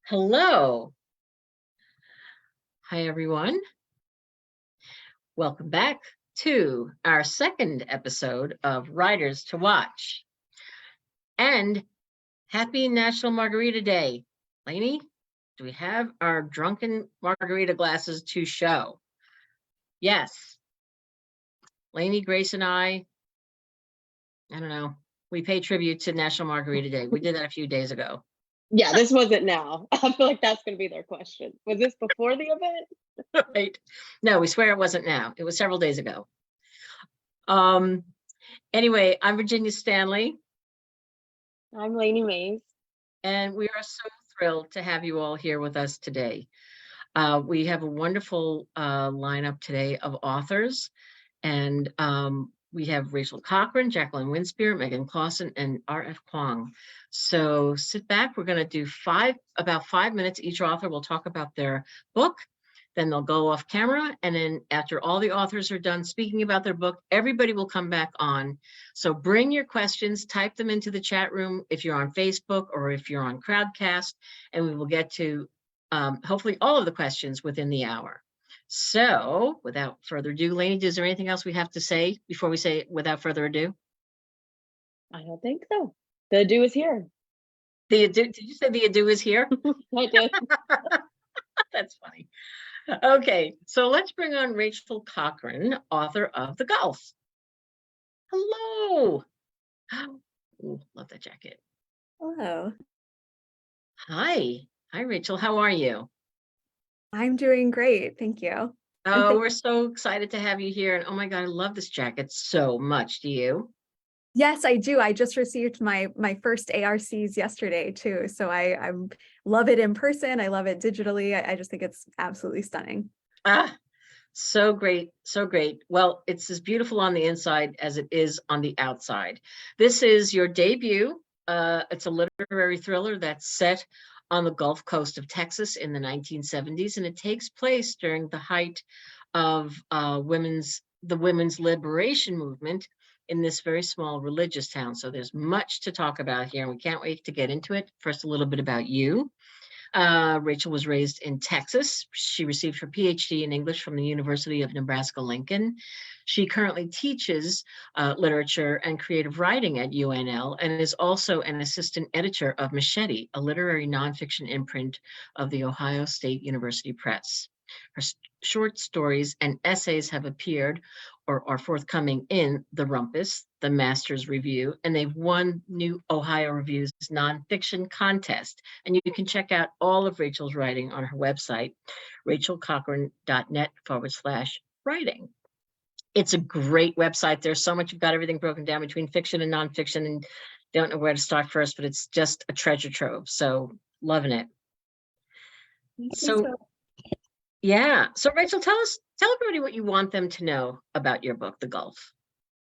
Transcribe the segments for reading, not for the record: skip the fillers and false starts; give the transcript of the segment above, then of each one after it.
Hello. Hi, everyone. Welcome back to our second episode of Writers to Watch. And happy National Margarita Day. Lainey, do we have our drunken margarita glasses to show? Yes. Lainey, Grace, and I don't know, we pay tribute to National Margarita Day. We did that a few days ago. Yeah, this wasn't now. I feel like that's going to be their question. Was this before the event? Right. No, we swear it wasn't now. It was several days ago. Anyway, I'm Virginia Stanley. I'm Lainey Mays. And we are so thrilled to have you all here with us today. We have a wonderful lineup today of authors. And we have Rachel Cochran, Jacqueline Winspear, Megan Clawson, and R.F. Kuang. So sit back. We're going to do about 5 minutes. Each author will talk about their book. Then they'll go off camera. And then after all the authors are done speaking about their book, everybody will come back on. So bring your questions, type them into the chat room if you're on Facebook or if you're on Crowdcast, and we will get to hopefully all of the questions within the hour. So without further ado, Lainey, is there anything else we have to say before we say without further ado? I don't think so. The ado is here. The ado, did you say the ado is here? I did. That's funny. Okay, so let's bring on Rachel Cochran, author of The Gulf. Hello. Ooh, love that jacket. Hello. Hi. Hi, Rachel. How are you? I'm doing great. Thank you. Oh, we're so excited to have you here. And oh my God, I love this jacket so much. Do you? Yes, I do. I just received my first ARCs yesterday too. So I love it in person. I love it digitally. I just think it's absolutely stunning. Ah, so great. So great. Well, it's as beautiful on the inside as it is on the outside. This is your debut. It's a literary thriller that's set on the Gulf Coast of Texas in the 1970s, and it takes place during the height of the women's liberation movement in this very small religious town. So there's much to talk about here, and we can't wait to get into it. First, a little bit about you. Rachel was raised in Texas. She received her PhD in English from the University of Nebraska-Lincoln. She currently teaches literature and creative writing at UNL and is also an assistant editor of Machete, a literary nonfiction imprint of the Ohio State University Press. Her short stories and essays have appeared or are forthcoming in The Rumpus, the Masters Review, and they've won New Ohio Review's nonfiction contest. And you can check out all of Rachel's writing on her website, rachelcochran.net/writing. It's a great website. There's so much, you've got everything broken down between fiction and nonfiction, and don't know where to start first, but it's just a treasure trove. So loving it. So yeah. So Rachel, tell everybody what you want them to know about your book, The Gulf.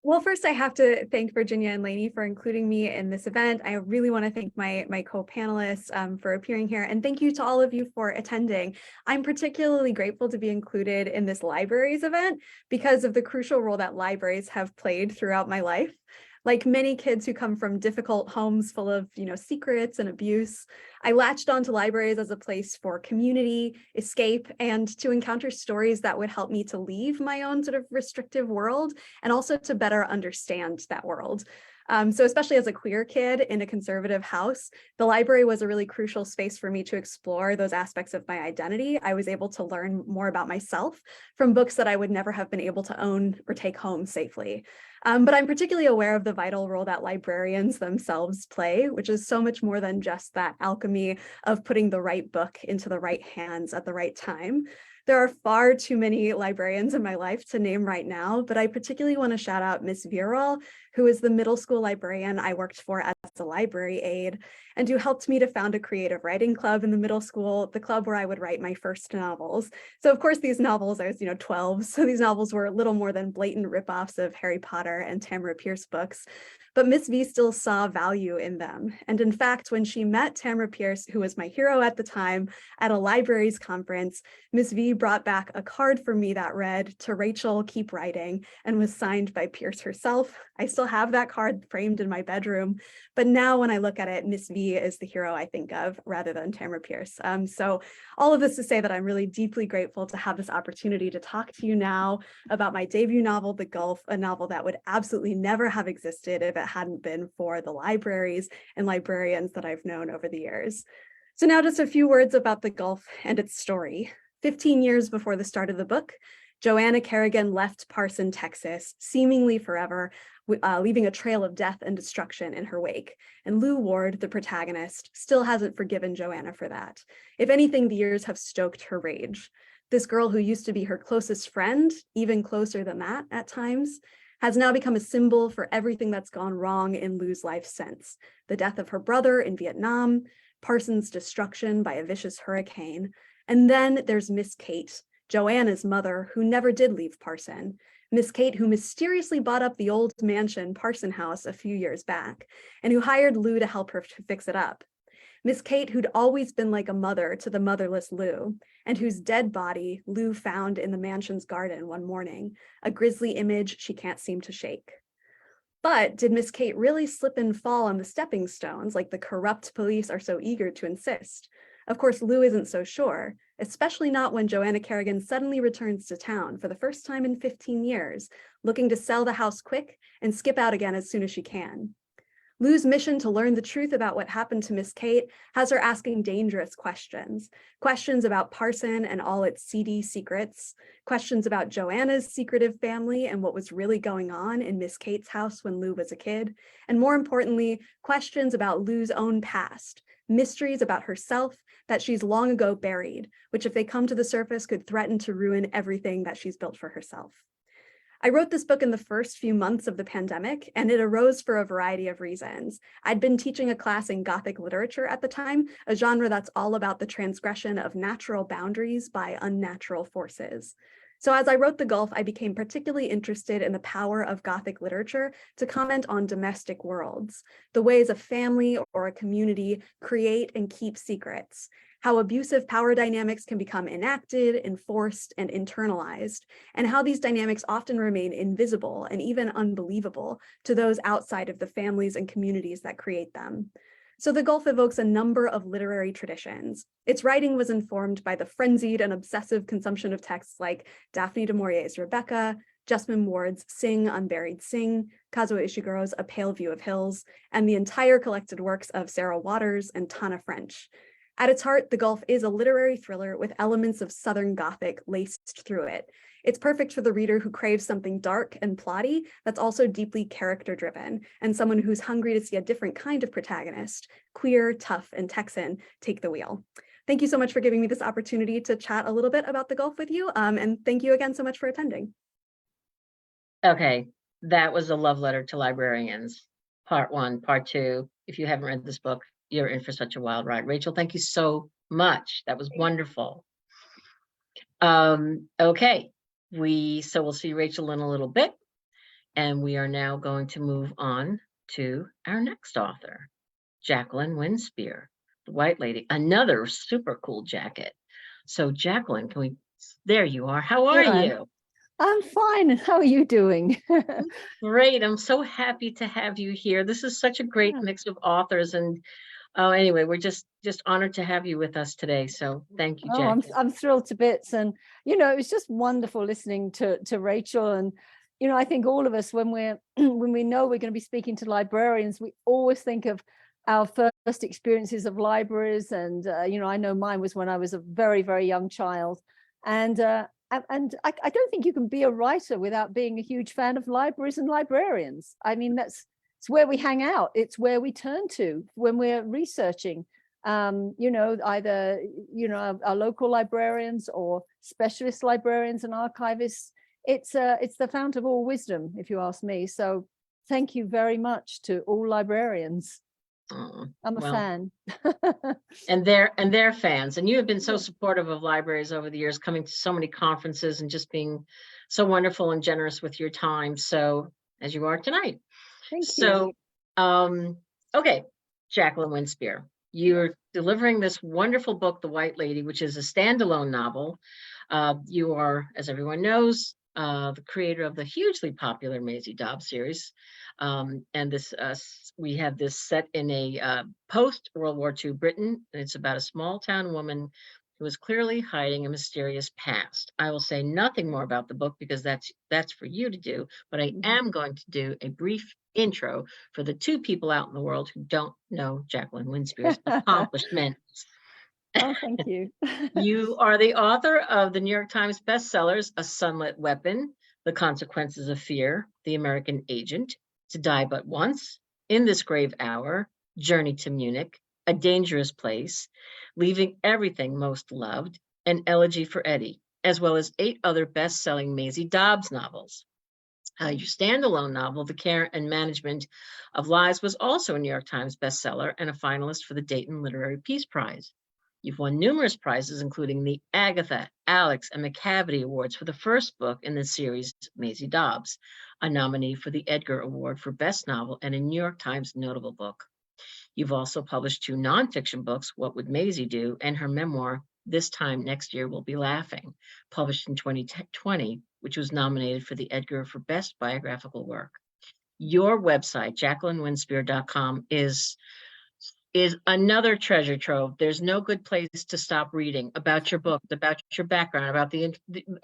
Well, first I have to thank Virginia and Lainey for including me in this event. I really want to thank my co-panelists for appearing here, and thank you to all of you for attending. I'm particularly grateful to be included in this libraries event because of the crucial role that libraries have played throughout my life. Like many kids who come from difficult homes full of, secrets and abuse, I latched onto libraries as a place for community, escape, and to encounter stories that would help me to leave my own sort of restrictive world and also to better understand that world. So especially as a queer kid in a conservative house, the library was a really crucial space for me to explore those aspects of my identity. I was able to learn more about myself from books that I would never have been able to own or take home safely. But I'm particularly aware of the vital role that librarians themselves play, which is so much more than just that alchemy of putting the right book into the right hands at the right time. There are far too many librarians in my life to name right now, but I particularly want to shout out Miss Viral, who is the middle school librarian I worked for as a library aide, and who helped me to found a creative writing club in the middle school, the club where I would write my first novels. So of course, these novels, I was 12, so these novels were little more than blatant ripoffs of Harry Potter and Tamara Pierce books. But Miss V still saw value in them. And in fact, when she met Tamara Pierce, who was my hero at the time, at a libraries conference, Miss V brought back a card for me that read, "To Rachel, keep writing," and was signed by Pierce herself. I still still have that card framed in my bedroom. But now when I look at it, Miss V is the hero I think of rather than Tamara Pierce. So all of this to say that I'm really deeply grateful to have this opportunity to talk to you now about my debut novel, The Gulf, a novel that would absolutely never have existed if it hadn't been for the libraries and librarians that I've known over the years. So now just a few words about The Gulf and its story. 15 years before the start of the book, Joanna Kerrigan left Parson, Texas, seemingly forever, leaving a trail of death and destruction in her wake. And Lou Ward, the protagonist, still hasn't forgiven Joanna for that. If anything, the years have stoked her rage. This girl who used to be her closest friend, even closer than that at times, has now become a symbol for everything that's gone wrong in Lou's life since. The death of her brother in Vietnam, Parson's destruction by a vicious hurricane. And then there's Miss Kate, Joanna's mother, who never did leave Parson. Miss Kate, who mysteriously bought up the old mansion Parson House a few years back, and who hired Lou to help her to fix it up. Miss Kate, who'd always been like a mother to the motherless Lou, and whose dead body Lou found in the mansion's garden one morning, a grisly image she can't seem to shake. But did Miss Kate really slip and fall on the stepping stones like the corrupt police are so eager to insist? Of course, Lou isn't so sure, especially not when Joanna Kerrigan suddenly returns to town for the first time in 15 years, looking to sell the house quick and skip out again as soon as she can. Lou's mission to learn the truth about what happened to Miss Kate has her asking dangerous questions. Questions about Parson and all its seedy secrets, questions about Joanna's secretive family and what was really going on in Miss Kate's house when Lou was a kid, and more importantly, questions about Lou's own past, mysteries about herself that she's long ago buried, which if they come to the surface could threaten to ruin everything that she's built for herself. I wrote this book in the first few months of the pandemic, and it arose for a variety of reasons. I'd been teaching a class in Gothic literature at the time, a genre that's all about the transgression of natural boundaries by unnatural forces. So as I wrote The Gulf, I became particularly interested in the power of Gothic literature to comment on domestic worlds, the ways a family or a community create and keep secrets, how abusive power dynamics can become enacted, enforced, and internalized, and how these dynamics often remain invisible and even unbelievable to those outside of the families and communities that create them. So The Gulf evokes a number of literary traditions. Its writing was informed by the frenzied and obsessive consumption of texts like Daphne du Maurier's Rebecca, Jessamine Ward's Sing, Unburied Sing, Kazuo Ishiguro's A Pale View of Hills, and the entire collected works of Sarah Waters and Tana French. At its heart, The Gulf is a literary thriller with elements of Southern Gothic laced through it. It's perfect for the reader who craves something dark and plotty that's also deeply character-driven, and someone who's hungry to see a different kind of protagonist, queer, tough, and Texan, take the wheel. Thank you so much for giving me this opportunity to chat a little bit about The Gulf with you, and thank you again so much for attending. Okay, that was a love letter to librarians, part 1. Part 2, if you haven't read this book, you're in for such a wild ride. Rachel, thank you so much. That was wonderful. Okay, we'll see Rachel in a little bit, and we are now going to move on to our next author, Jacqueline Winspear, the White Lady, another super cool jacket. So Jacqueline, there you are. How are you? I'm fine. How are you doing? Great. I'm so happy to have you here. This is such a great mix of authors, and anyway, we're just honored to have you with us today. So thank you, Jacqueline. I'm thrilled to bits, and it was just wonderful listening to Rachel. And I think all of us, when we know we're going to be speaking to librarians, we always think of our first experiences of libraries. And I know mine was when I was a very, very young child, and I don't think you can be a writer without being a huge fan of libraries and librarians. I mean, it's where we hang out. It's where we turn to when we're researching, either, our local librarians or specialist librarians and archivists. It's the fount of all wisdom, if you ask me. So thank you very much to all librarians. I'm a fan. and they're fans, and you have been so supportive of libraries over the years, coming to so many conferences and just being so wonderful and generous with your time, so as you are tonight. Thank you. So okay, Jacqueline Winspear, you're delivering this wonderful book, The White Lady, which is a standalone novel. You are, as everyone knows, the creator of the hugely popular Maisie Dobbs series. And this we have this set in a post-World War II Britain, and it's about a small town woman who is clearly hiding a mysterious past. I will say nothing more about the book because that's for you to do, but I am going to do a brief intro for the two people out in the world who don't know Jacqueline Winspear's accomplishments. Oh, thank you. You are the author of the New York Times bestsellers, A Sunlit Weapon, The Consequences of Fear, The American Agent, To Die But Once, In This Grave Hour, Journey to Munich, A Dangerous Place, Leaving Everything Most Loved, and Elegy for Eddie, as well as 8 other best-selling Maisie Dobbs novels. Your standalone novel, The Care and Management of Lies, was also a New York Times bestseller and a finalist for the Dayton Literary Peace Prize. You've won numerous prizes, including the Agatha, Alex, and McCavity Awards for the first book in the series, Maisie Dobbs, a nominee for the Edgar Award for Best Novel and a New York Times notable book. You've also published 2 nonfiction books, What Would Maisie Do, and her memoir, This Time Next Year We'll Be Laughing, published in 2020, which was nominated for the Edgar for Best Biographical Work. Your website, JacquelineWinspear.com, is another treasure trove. There's no good place to stop reading about your book, about your background,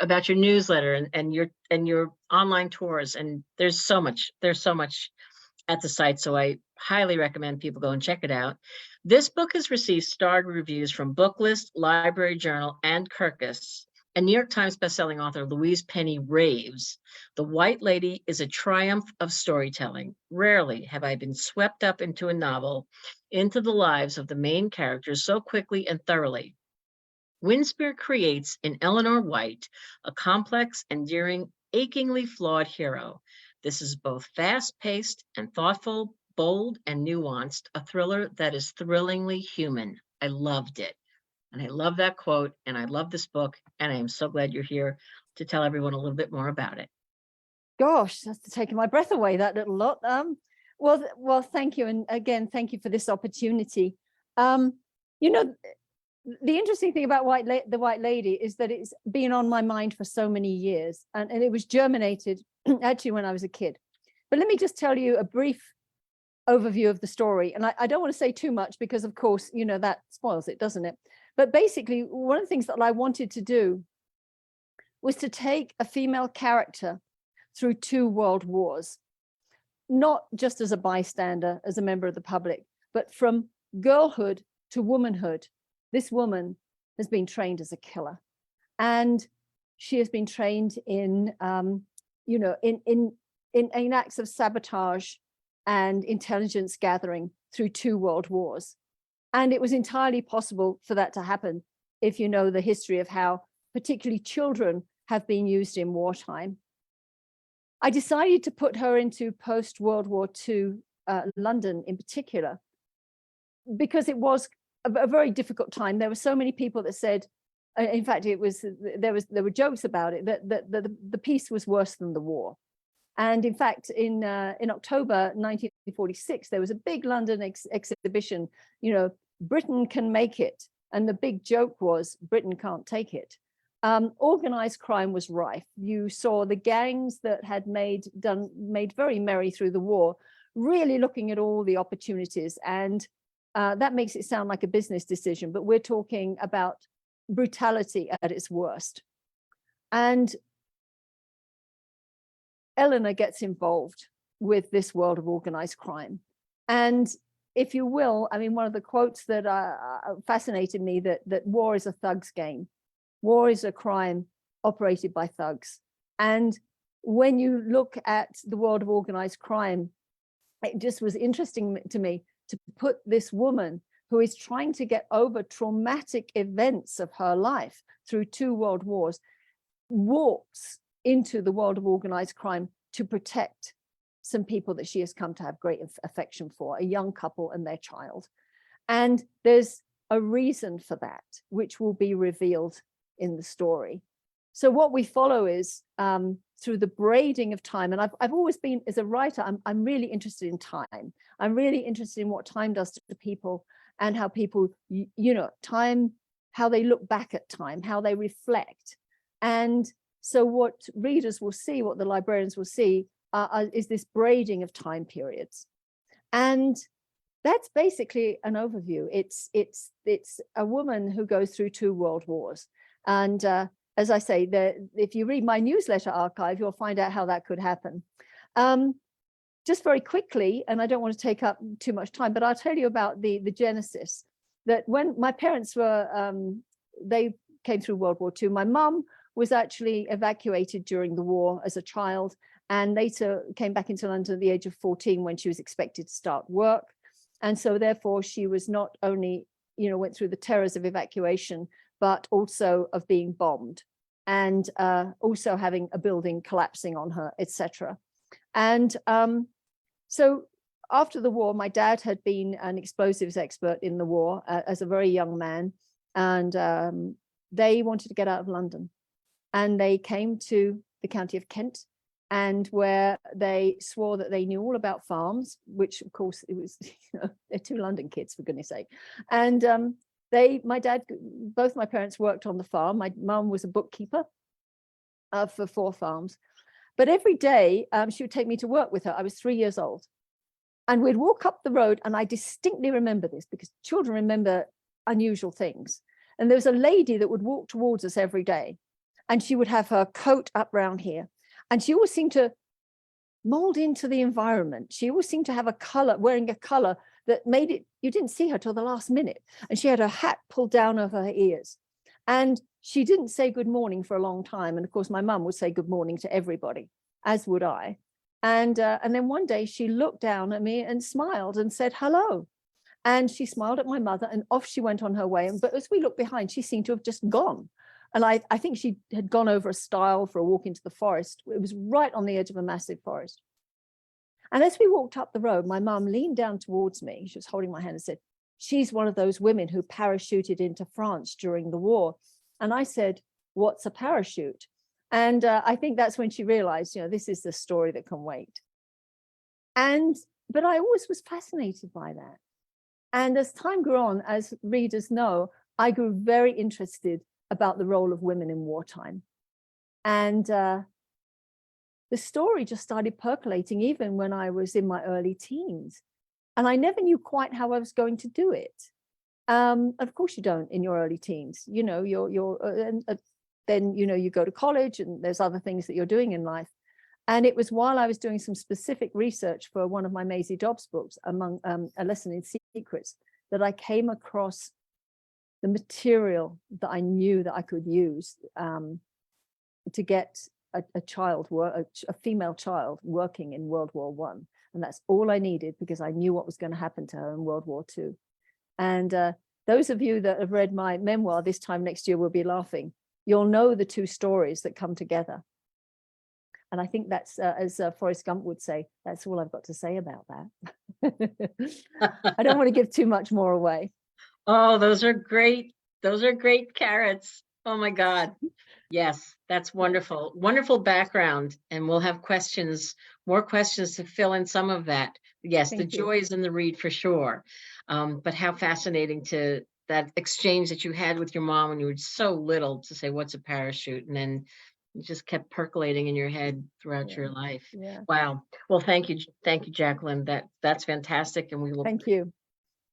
about your newsletter and your online tours. And there's so much at the site. So I highly recommend people go and check it out. This book has received starred reviews from Booklist, Library Journal, and Kirkus. And New York Times bestselling author Louise Penny raves, "The White Lady is a triumph of storytelling. Rarely have I been swept up into a novel, into the lives of the main characters so quickly and thoroughly. Winspear creates in Eleanor White a complex, endearing, achingly flawed hero. This is both fast-paced and thoughtful, bold and nuanced, a thriller that is thrillingly human." I loved it. And I love that quote, and I love this book, and I am so glad you're here to tell everyone a little bit more about it. Gosh, that's taking my breath away, that little lot. Well, thank you. And again, thank you for this opportunity. You know, the interesting thing about The White Lady is that it's been on my mind for so many years, and it was germinated actually when I was a kid. But let me just tell you a brief overview of the story. And I don't want to say too much because, of course, you know, that spoils it, doesn't it? But basically, one of the things that I wanted to do was to take a female character through 2 world wars, not just as a bystander, as a member of the public, but from girlhood to womanhood. This woman has been trained as a killer, and she has been trained in, you know, in acts of sabotage and intelligence gathering through 2 world wars. And it was entirely possible for that to happen if you know the history of how particularly children have been used in wartime. I decided to put her into post-World War II London in particular, because it was a very difficult time. There were so many people that said, in fact, there were jokes about it, that the peace was worse than the war. And in fact, in October 1946, there was a big London exhibition, you know, Britain can make it. And the big joke was Britain can't take it. Organized crime was rife. You saw the gangs that had made very merry through the war, really looking at all the opportunities. And that makes it sound like a business decision, but we're talking about brutality at its worst. And Eleanor gets involved with this world of organized crime. And if you will, I mean, one of the quotes that fascinated me, that war is a thug's game. War is a crime operated by thugs. And when you look at the world of organized crime, it just was interesting to me to put this woman who is trying to get over traumatic events of her life through 2 world wars, walks into the world of organized crime to protect some people that she has come to have great affection for, a young couple and their child. And there's a reason for that, which will be revealed in the story. So what we follow is through the braiding of time. And I've always been, as a writer, I'm really interested in time. I'm really interested in what time does to people, and how people, you know, time, how they look back at time, how they reflect. And So what readers will see, what the librarians will see, is this braiding of time periods. And that's basically an overview. It's a woman who goes through 2 world wars. And as I say, if you read my newsletter archive, you'll find out how that could happen. Just very quickly, and I don't want to take up too much time, but I'll tell you about the genesis. That when my parents were, they came through World War II. My mum was actually evacuated during the war as a child, and later came back into London at the age of 14 when she was expected to start work. And so therefore she was not only, went through the terrors of evacuation, but also of being bombed, and also having a building collapsing on her, etc. And so after the war, my dad had been an explosives expert in the war as a very young man, and they wanted to get out of London. And they came to the county of Kent, and where they swore that they knew all about farms, which of course it was, they're 2 London kids, for goodness sake. And both my parents worked on the farm. My mum was a bookkeeper for 4 farms. But every day she would take me to work with her. I was 3 years old. And we'd walk up the road, and I distinctly remember this because children remember unusual things. And there was a lady that would walk towards us every day, and she would have her coat up round here. And she always seemed to mold into the environment. She always seemed to have wearing a color that made it, you didn't see her till the last minute. And she had her hat pulled down over her ears. And she didn't say good morning for a long time. And of course, my mum would say good morning to everybody, as would I. And then one day she looked down at me and smiled and said, hello. And she smiled at my mother, and off she went on her way. But as we looked behind, she seemed to have just gone. And I think she had gone over a stile for a walk into the forest. It was right on the edge of a massive forest. And as we walked up the road, my mum leaned down towards me. She was holding my hand and said, she's one of those women who parachuted into France during the war. And I said, what's a parachute? And I think that's when she realized, this is the story that can wait. But I always was fascinated by that. And as time grew on, as readers know, I grew very interested about the role of women in wartime. And the story just started percolating even when I was in my early teens. And I never knew quite how I was going to do it. Of course you don't in your early teens. Then you go to college, and there's other things that you're doing in life. And it was while I was doing some specific research for one of my Maisie Dobbs books, among A Lesson in Secrets, that I came across the material that I knew that I could use to get a female child working in World War I. And that's all I needed, because I knew what was going to happen to her in World War II. And those of you that have read my memoir, This Time Next Year We'll Be Laughing, you'll know the 2 stories that come together. And I think that's, as Forrest Gump would say, that's all I've got to say about that. I don't want to give too much more away. Oh, those are great. Those are great carrots. Oh my God. Yes, that's wonderful. Wonderful background. And we'll have more questions to fill in some of that. Yes, the joy is in the read for sure. But how fascinating to that exchange that you had with your mom when you were so little, to say, what's a parachute? And then it just kept percolating in your head throughout your life. Yeah. Wow. Well, thank you, Jacqueline. That's fantastic. And we will Thank you.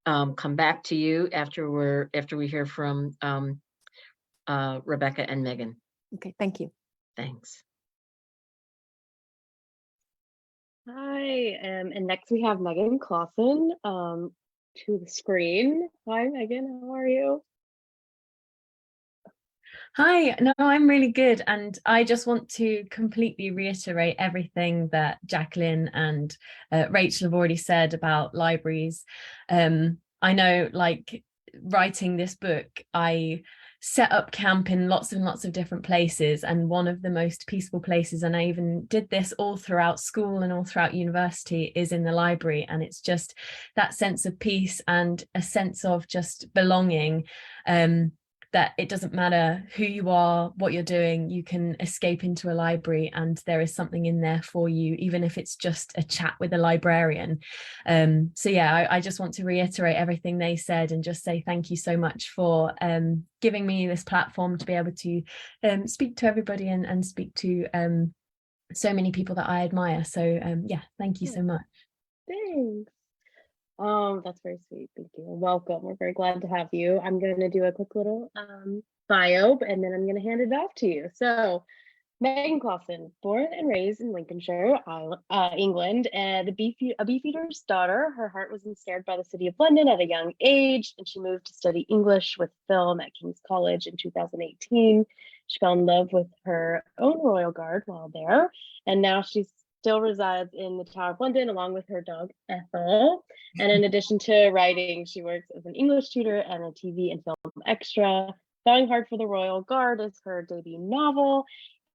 Come back to you after we hear from Rebecca and Megan. Okay, thank you. Thanks. Hi, and next we have Megan Clawson to the screen. Hi, Megan, how are you? Hi, no, I'm really good. And I just want to completely reiterate everything that Jacqueline and Rachel have already said about libraries. I know, like, writing this book, I set up camp in lots and lots of different places, and one of the most peaceful places, and I even did this all throughout school and all throughout university, is in the library. And it's just that sense of peace and a sense of just belonging that it doesn't matter who you are, what you're doing, you can escape into a library and there is something in there for you, even if it's just a chat with a librarian. So yeah, I just want to reiterate everything they said and just say thank you so much for giving me this platform to be able to speak to everybody and speak to so many people that I admire. So yeah, thank you so much. Thanks. That's very sweet. Thank you. Welcome. We're very glad to have you. I'm going to do a quick little bio, and then I'm going to hand it off to you. So, Megan Clawson, born and raised in Lincolnshire, England, and a beefeater's daughter. Her heart was ensnared by the city of London at a young age, and she moved to study English with film at King's College in 2018. She fell in love with her own royal guard while there, and now she still resides in the Tower of London along with her dog Ethel. And in addition to writing, she works as an English tutor and a TV and film extra. Falling Hard for the Royal Guard is her debut novel.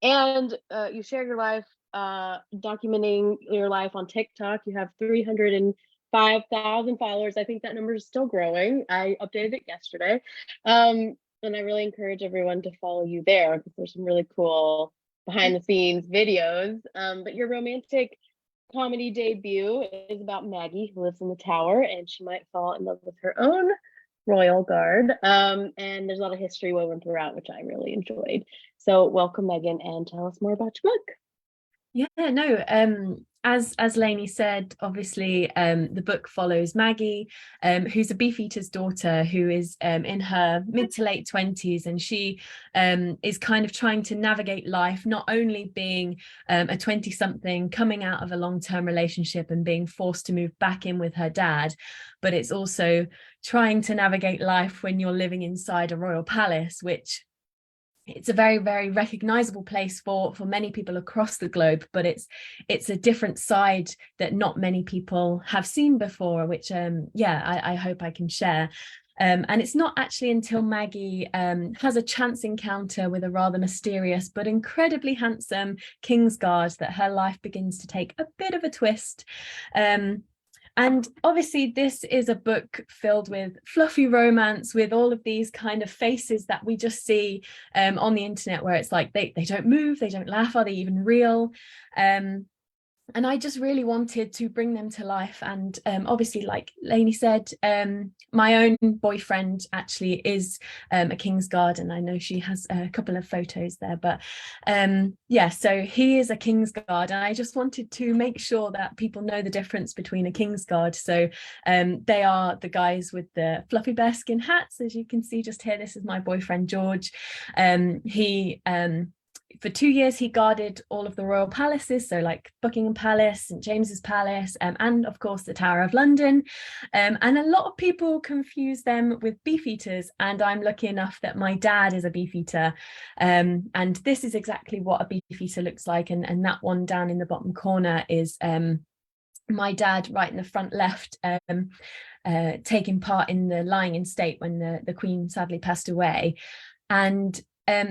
And you share your life, documenting your life on TikTok. You have 305,000 followers. I think that number is still growing. I updated it yesterday. And I really encourage everyone to follow you there because there's some really cool behind the scenes videos. But your romantic comedy debut is about Maggie, who lives in the tower, and she might fall in love with her own royal guard. And there's a lot of history woven throughout, which I really enjoyed. So welcome, Megan, and tell us more about your book. Yeah, no, as Lainey said, obviously the book follows Maggie, who's a beefeater's daughter who is in her mid to late 20s, and she is kind of trying to navigate life, not only being a 20-something coming out of a long-term relationship and being forced to move back in with her dad, but it's also trying to navigate life when you're living inside a royal palace, which it's a very, very recognizable place for many people across the globe, but it's a different side that not many people have seen before, which I hope I can share. And it's not actually until Maggie has a chance encounter with a rather mysterious but incredibly handsome Kingsguard that her life begins to take a bit of a twist. And obviously this is a book filled with fluffy romance, with all of these kind of faces that we just see on the internet, where it's like they don't move, they don't laugh, are they even real? And I just really wanted to bring them to life. And obviously, like Lainey said, my own boyfriend actually is a Kingsguard, and I know she has a couple of photos there. But yeah, so he is a Kingsguard, and I just wanted to make sure that people know the difference between a Kingsguard. So they are the guys with the fluffy bearskin hats, as you can see just here. This is my boyfriend, George. For 2 years, he guarded all of the royal palaces, so like Buckingham Palace, St James's Palace, and of course the Tower of London. And a lot of people confuse them with beefeaters, and I'm lucky enough that my dad is a beefeater. And this is exactly what a beefeater looks like, and that one down in the bottom corner is my dad right in the front left, taking part in the lying in state when the Queen sadly passed away. And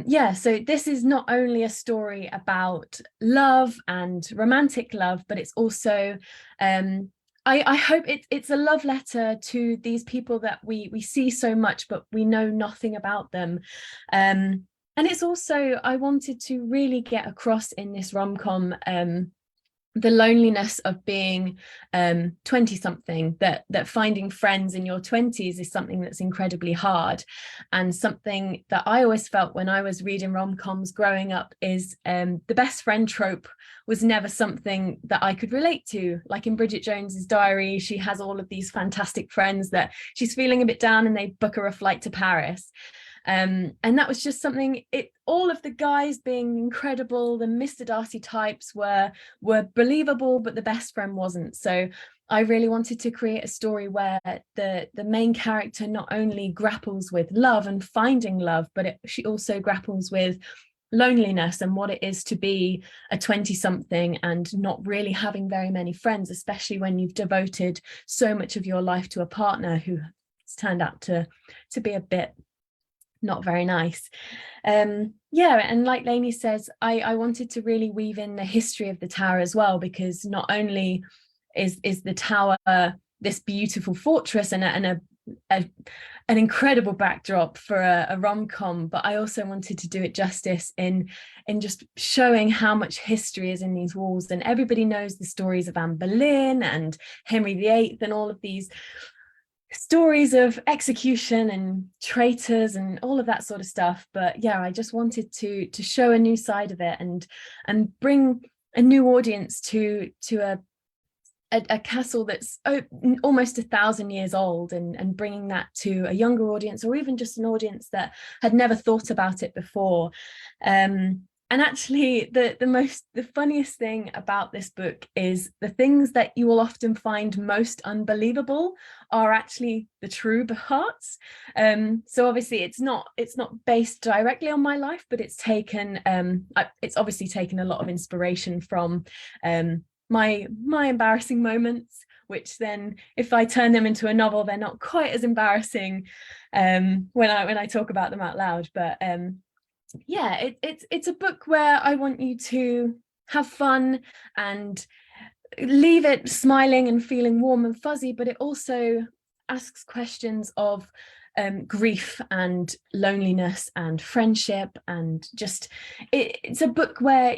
yeah, so this is not only a story about love and romantic love, but it's also, I hope it's a love letter to these people that we see so much, but we know nothing about them. And it's also, I wanted to really get across in this rom-com the loneliness of being 20-something, that finding friends in your 20s is something that's incredibly hard, and something that I always felt when I was reading rom-coms growing up is the best friend trope was never something that I could relate to. Like in Bridget Jones's Diary, she has all of these fantastic friends that she's feeling a bit down and they book her a flight to Paris. And that was just something, all of the guys being incredible, the Mr. Darcy types were believable, but the best friend wasn't. So I really wanted to create a story where the main character not only grapples with love and finding love, but she also grapples with loneliness and what it is to be a 20-something and not really having very many friends, especially when you've devoted so much of your life to a partner who has turned out to be a bit not very nice. Yeah, and like Lainey says, I wanted to really weave in the history of the tower as well, because not only is the tower this beautiful fortress and a an incredible backdrop for a rom-com, but I also wanted to do it justice in just showing how much history is in these walls. And everybody knows the stories of Anne Boleyn and Henry VIII and all of these stories of execution and traitors and all of that sort of stuff. But yeah, I just wanted to show a new side of it and bring a new audience to a castle that's almost 1,000 years old, and bringing that to a younger audience, or even just an audience that had never thought about it before. And actually, the funniest thing about this book is the things that you will often find most unbelievable are actually the true parts. So obviously it's not based directly on my life, but it's obviously taken a lot of inspiration from my embarrassing moments, which then if I turn them into a novel, they're not quite as embarrassing when I talk about them out loud. But yeah, it's a book where I want you to have fun and leave it smiling and feeling warm and fuzzy, but it also asks questions of grief and loneliness and friendship, and just it's a book where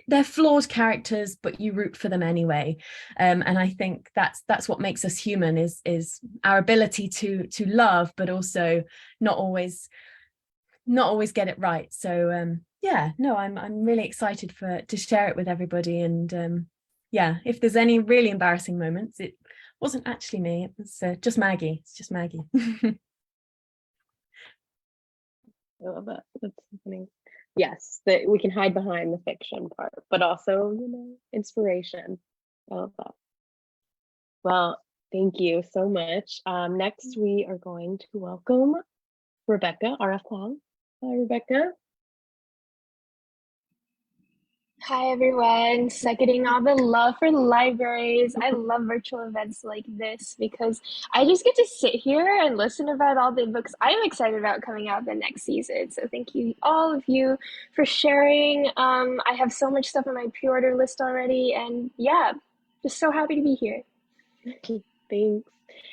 they're flawed characters, but you root for them anyway. And I think that's what makes us human, is our ability to love, but also not always get it right. So yeah, no, I'm really excited to share it with everybody. And yeah, if there's any really embarrassing moments, it wasn't actually me, it was just Maggie. It's just Maggie. I love that. That's funny. Yes, that we can hide behind the fiction part, but also, inspiration. I love that. Well, thank you so much. Next, we are going to welcome Rebecca, RF Kuang. Hi, Rebecca. Hi everyone, seconding all the love for libraries. I love virtual events like this because I just get to sit here and listen about all the books I'm excited about coming out the next season. So thank you, all of you, for sharing. I have so much stuff on my pre-order list already, and yeah, just so happy to be here. Thanks.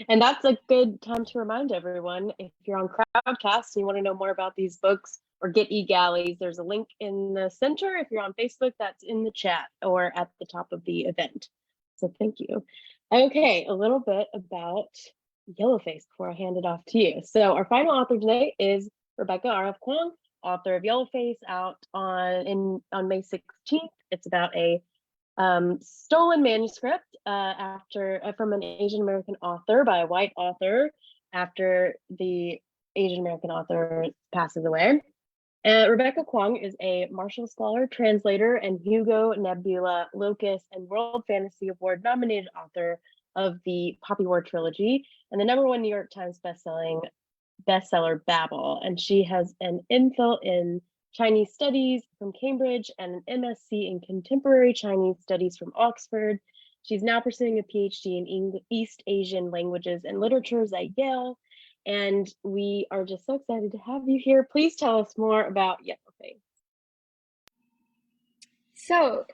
And that's a good time to remind everyone, if you're on Crowdcast and you want to know more about these books or get eGalleys, there's a link in the center. If you're on Facebook, that's in the chat or at the top of the event. So thank you. Okay, a little bit about YELLOWFACE before I hand it off to you. So our final author tonight is Rebecca R.F. Kuang, author of YELLOWFACE, out on May 16th. It's about a stolen manuscript from an Asian American author by a white author after the Asian American author passes away. Rebecca Kuang is a Marshall Scholar, translator, and Hugo, Nebula, Locus, and World Fantasy Award nominated author of the Poppy War trilogy and the #1 New York Times bestseller Babel. And she has an MPhil in Chinese Studies from Cambridge and an MSc in Contemporary Chinese Studies from Oxford. She's now pursuing a PhD in East Asian Languages and Literatures at Yale. And we are just so excited to have you here. Please tell us more about YELLOWFACE. So,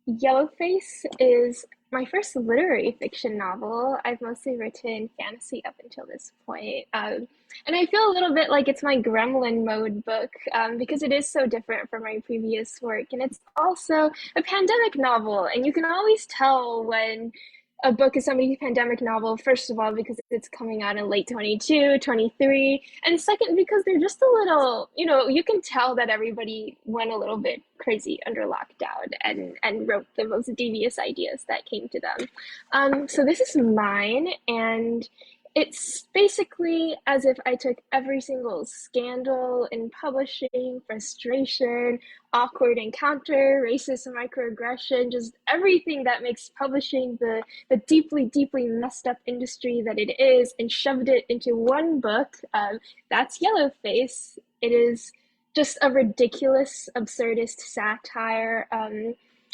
YELLOWFACE is my first literary fiction novel. I've mostly written fantasy up until this point. And I feel a little bit like it's my gremlin mode book because it is so different from my previous work. And it's also a pandemic novel. And you can always tell when a book is somebody's pandemic novel, first of all, because it's coming out in late 22, 23, and second, because they're just a little, you can tell that everybody went a little bit crazy under lockdown and wrote the most devious ideas that came to them. So this is mine, and it's basically as if I took every single scandal in publishing, frustration, awkward encounter, racist microaggression, just everything that makes publishing the deeply, deeply messed up industry that it is, and shoved it into one book. That's YELLOWFACE. It is just a ridiculous, absurdist satire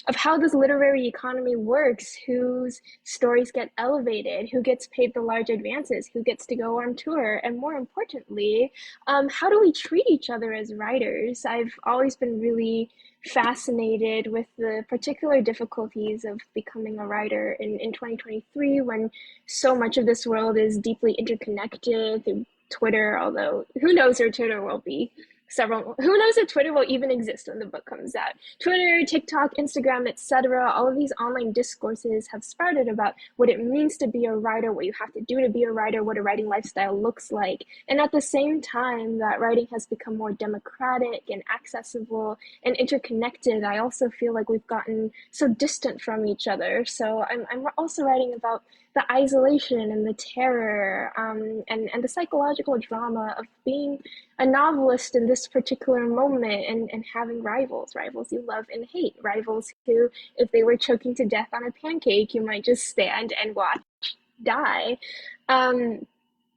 of how this literary economy works, whose stories get elevated, who gets paid the large advances, who gets to go on tour, and more importantly, how do we treat each other as writers? I've always been really fascinated with the particular difficulties of becoming a writer in 2023 when so much of this world is deeply interconnected through Twitter, although who knows where Twitter will be. Who knows if Twitter will even exist when the book comes out. Twitter, TikTok, Instagram, etc. All of these online discourses have sprouted about what it means to be a writer, what you have to do to be a writer, what a writing lifestyle looks like. And at the same time that writing has become more democratic and accessible and interconnected, I also feel like we've gotten so distant from each other. So I'm also writing about the isolation and the terror and the psychological drama of being a novelist in this particular moment and having rivals you love and hate, rivals who, if they were choking to death on a pancake, you might just stand and watch die.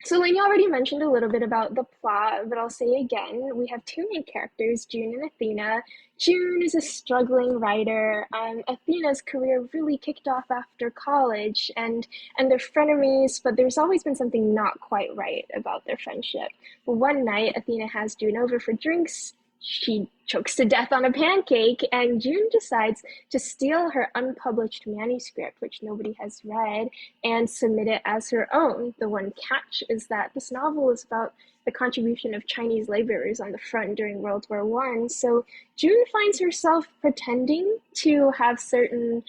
So Lainey already mentioned a little bit about the plot, but I'll say again, we have two main characters, June and Athena. June is a struggling writer. Athena's career really kicked off after college, and they're frenemies, but there's always been something not quite right about their friendship. But one night, Athena has June over for drinks. She chokes to death on a pancake, and June decides to steal her unpublished manuscript, which nobody has read, and submit it as her own. The one catch is that this novel is about the contribution of Chinese laborers on the front during World War I. So June finds herself pretending to have certain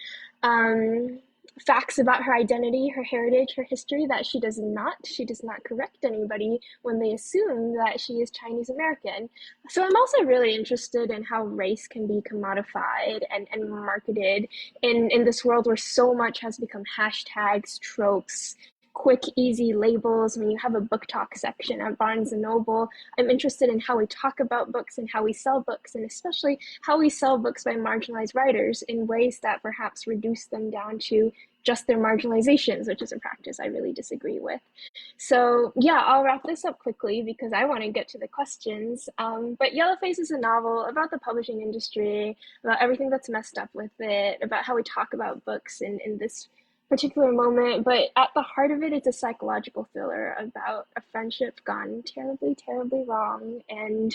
facts about her identity, her heritage, her history that she does not. She does not correct anybody when they assume that she is Chinese American. So I'm also really interested in how race can be commodified and marketed in this world where so much has become hashtags, tropes, quick, easy labels. When you have a book talk section at Barnes and Noble, I'm interested in how we talk about books and how we sell books, and especially how we sell books by marginalized writers in ways that perhaps reduce them down to just their marginalizations, which is a practice I really disagree with. So yeah, I'll wrap this up quickly because I want to get to the questions. But Yellowface is a novel about the publishing industry, about everything that's messed up with it, about how we talk about books in this particular moment, but at the heart of it, it's a psychological thriller about a friendship gone terribly, terribly wrong, and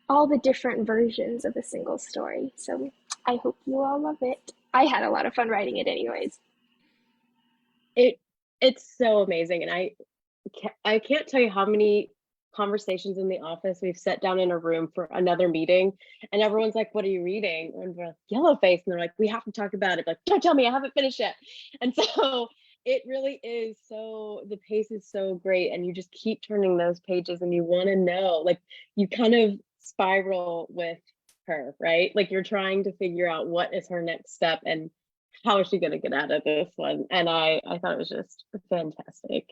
all the different versions of a single story. So I hope you all love it. I had a lot of fun writing it anyways. It's so amazing, and I can't tell you how many conversations in the office we've sat down in a room for another meeting, and everyone's like, "What are you reading?" And we're like, "Yellowface," and they're like, "We have to talk about it." Like, don't tell me, I haven't finished yet. And so it really is the pace is so great, and you just keep turning those pages, and you want to know, like, you kind of spiral with her, right? Like, you're trying to figure out what is her next step and how is she going to get out of this one. And I thought it was just fantastic.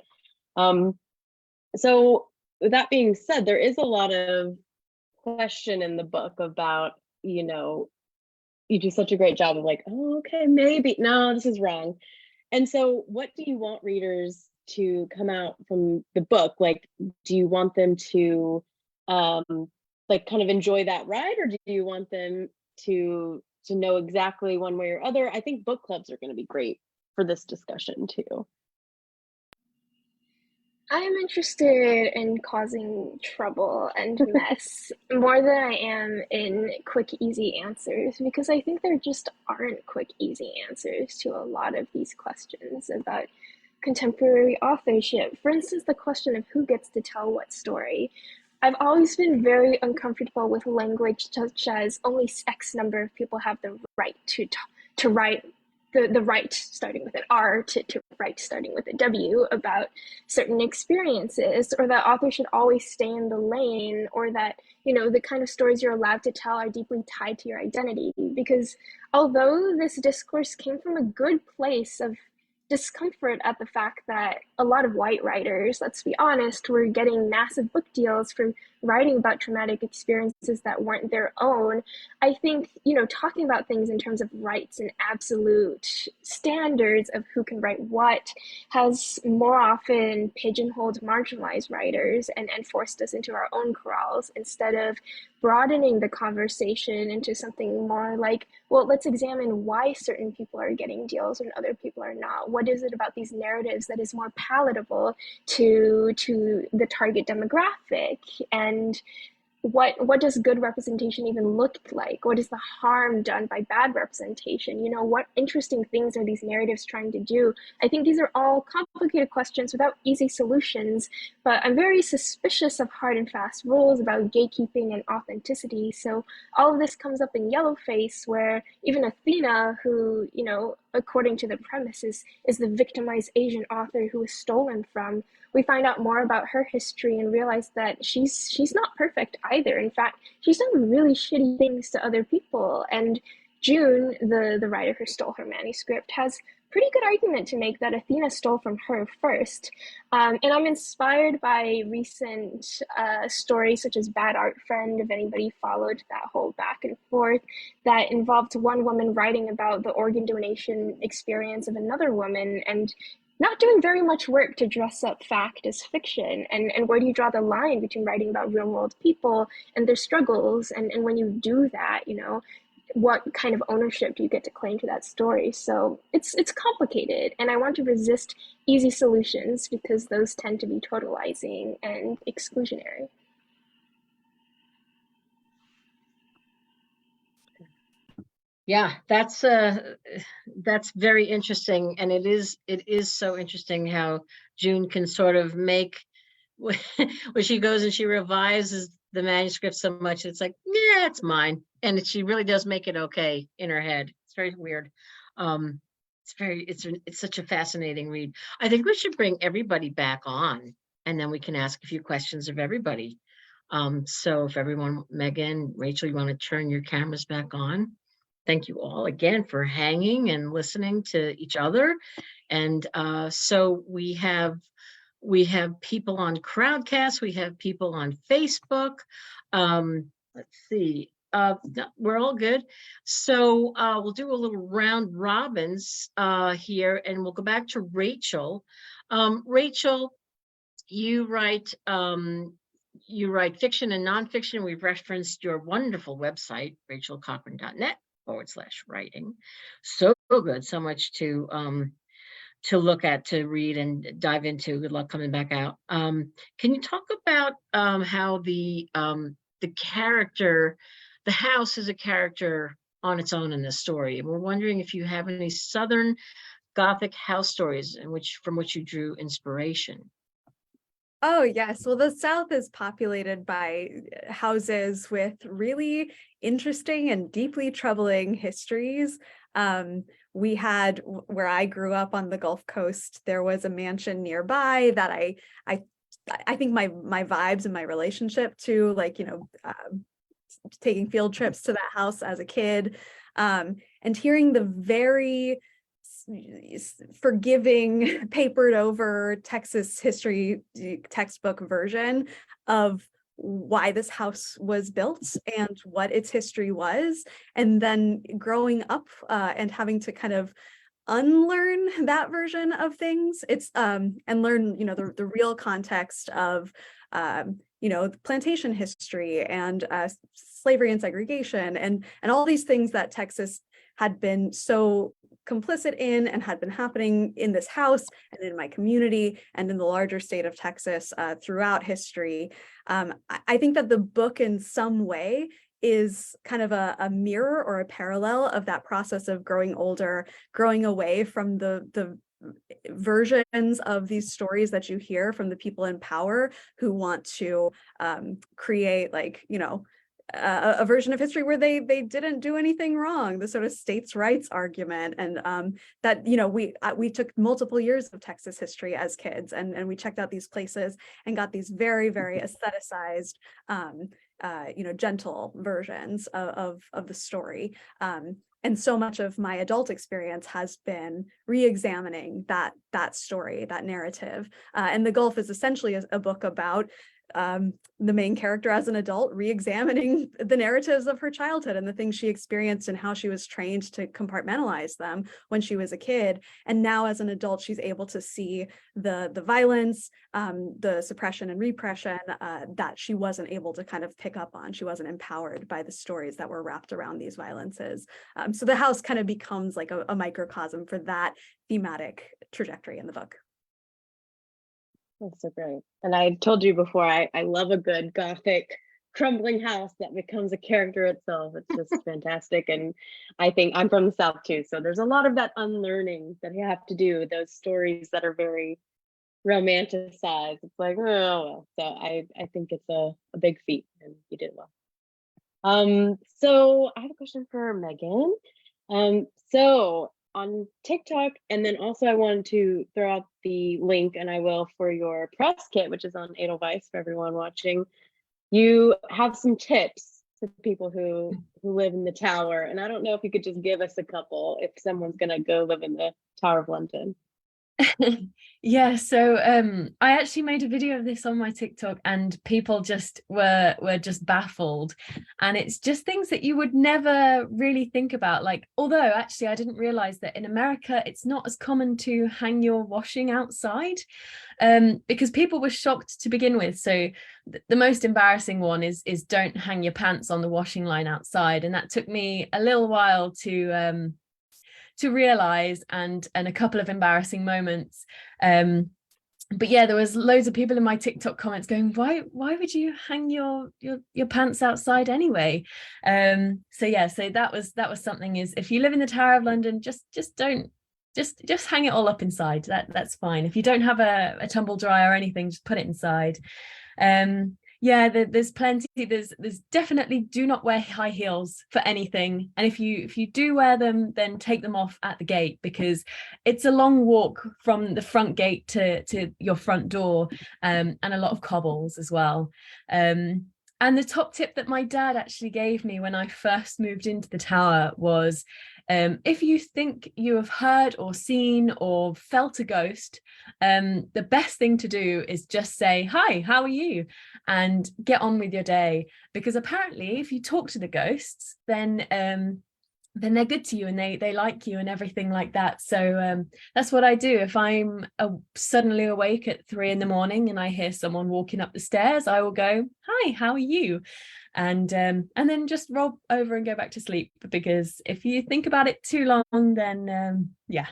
So with that being said, there is a lot of question in the book about, you do such a great job of like, oh, okay, maybe, no, this is wrong. And so what do you want readers to come out from the book? Like, do you want them to like kind of enjoy that ride, or do you want them to know exactly one way or other? I think book clubs are going to be great for this discussion too. I am interested in causing trouble and mess more than I am in quick, easy answers, because I think there just aren't quick, easy answers to a lot of these questions about contemporary authorship. For instance, the question of who gets to tell what story. I've always been very uncomfortable with language such as only X number of people have the right to write, the right starting with an R to write starting with a W about certain experiences, or that authors should always stay in the lane, or that, the kind of stories you're allowed to tell are deeply tied to your identity. Because although this discourse came from a good place of discomfort at the fact that a lot of white writers, let's be honest, were getting massive book deals for writing about traumatic experiences that weren't their own, I think, talking about things in terms of rights and absolute standards of who can write what has more often pigeonholed marginalized writers and forced us into our own corrals instead of broadening the conversation into something more like, well, let's examine why certain people are getting deals and other people are not. What is it about these narratives that is more palatable to the target demographic? And what does good representation even look like? What is the harm done by bad representation? You know, what interesting things are these narratives trying to do? I think these are all complicated questions without easy solutions, but I'm very suspicious of hard and fast rules about gatekeeping and authenticity. So all of this comes up in Yellowface, where even Athena, who, you know, according to the premise is the victimized Asian author who was stolen from, we find out more about her history and realize that she's not perfect either. In fact, she's done really shitty things to other people. And June, the writer who stole her manuscript, has pretty good argument to make that Athena stole from her first. And I'm inspired by recent stories such as Bad Art Friend, if anybody followed that whole back and forth, that involved one woman writing about the organ donation experience of another woman and not doing very much work to dress up fact as fiction. And where do you draw the line between writing about real world people and their struggles? And when you do that, you know, what kind of ownership do you get to claim to that story? So it's complicated, and I want to resist easy solutions because those tend to be totalizing and exclusionary. Yeah, that's very interesting, and it is so interesting how June can sort of make when she goes and she revises the manuscript so much, it's like, yeah, it's mine, and she really does make it okay in her head. It's very weird. It's such a fascinating read. I think we should bring everybody back on, and then we can ask a few questions of everybody. So if everyone, Megan, Rachel, you want to turn your cameras back on? Thank you all again for hanging and listening to each other. And so we have people on Crowdcast, we have people on Facebook. Let's see, we're all good. So we'll do a little round robins here, and we'll go back to Rachel. Rachel, you write fiction and nonfiction. We've referenced your wonderful website, rachelcochran.net/writing. So good, so much to look at, to read and dive into. Good luck coming back out. Can you talk about how the character, the house is a character on its own in this story? And we're wondering if you have any Southern Gothic house stories from which you drew inspiration. Oh, yes. Well, the South is populated by houses with really interesting and deeply troubling histories. We had, where I grew up on the Gulf Coast, there was a mansion nearby that I think my vibes and my relationship to, like, you know, taking field trips to that house as a kid, and hearing the very forgiving, papered over Texas history textbook version of why this house was built and what its history was, and then growing up and having to kind of unlearn that version of things. It's and learn, you know, the real context of you know, plantation history and slavery and segregation and all these things that Texas had been so complicit in and had been happening in this house and in my community and in the larger state of Texas throughout history. I think that the book in some way is kind of a mirror or a parallel of that process of growing older, growing away from the versions of these stories that you hear from the people in power who want to create, like, you know, a version of history where they didn't do anything wrong, the sort of states' rights argument. And that, you know, we took multiple years of Texas history as kids, and we checked out these places and got these very, very aestheticized, you know, gentle versions of the story. And so much of my adult experience has been re-examining that story, that narrative. And The Gulf is essentially a book about the main character as an adult re-examining the narratives of her childhood and the things she experienced and how she was trained to compartmentalize them when she was a kid. And now as an adult, she's able to see the violence, the suppression and repression that she wasn't able to kind of pick up on. She wasn't empowered by the stories that were wrapped around these violences. So the house kind of becomes like a microcosm for that thematic trajectory in the book. That's so great. And I told you before, I love a good Gothic crumbling house that becomes a character itself. It's just fantastic. And I think I'm from the South too, so there's a lot of that unlearning that you have to do, those stories that are very romanticized. It's like, oh, well. So I think it's a big feat, and you did well. So I have a question for Megan. So on TikTok, and then also I wanted to throw out the link, and I will, for your press kit, which is on Edelweiss for everyone watching. You have some tips for people who live in the Tower, and I don't know if you could just give us a couple if someone's gonna go live in the Tower of London. Yeah, so I actually made a video of this on my TikTok, and people just were just baffled. And it's just things that you would never really think about. Like, although actually I didn't realize that in America it's not as common to hang your washing outside, because people were shocked to begin with. So the most embarrassing one is don't hang your pants on the washing line outside, and that took me a little while to realize, and a couple of embarrassing moments. But yeah, there was loads of people in my TikTok comments going, why would you hang your pants outside anyway? So yeah, so that was something, is if you live in the Tower of London, just don't just hang it all up inside. That's fine. If you don't have a tumble dryer or anything, just put it inside. Yeah, there's plenty. There's definitely, do not wear high heels for anything. And if you do wear them, then take them off at the gate, because it's a long walk from the front gate to your front door, and a lot of cobbles as well. And the top tip that my dad actually gave me when I first moved into the Tower was, if you think you have heard or seen or felt a ghost, the best thing to do is just say, "Hi, how are you?" and get on with your day. Because apparently if you talk to the ghosts, then they're good to you, and they like you and everything like that. So that's what I do. If I'm suddenly awake at 3 a.m. and I hear someone walking up the stairs, I will go, "Hi, how are you?" And then just roll over and go back to sleep, because if you think about it too long, then yeah,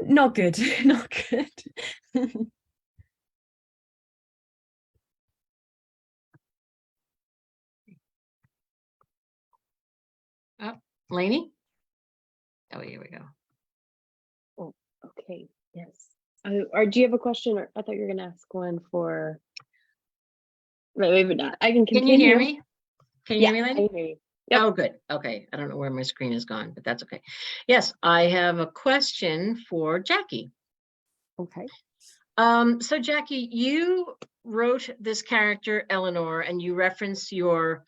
not good. Not good. Oh, Lainey? Oh, here we go. Oh, okay, yes. Or do you have a question? Or I thought you were gonna ask one for. Maybe not. I can continue. Can you hear me? Can you Yeah, hear me, I Lainey? can hear you. Yep. Oh, good. Okay. I don't know where my screen has gone, but that's okay. Yes, I have a question for Jackie. Okay. So Jackie, you wrote this character Eleanor, and you reference your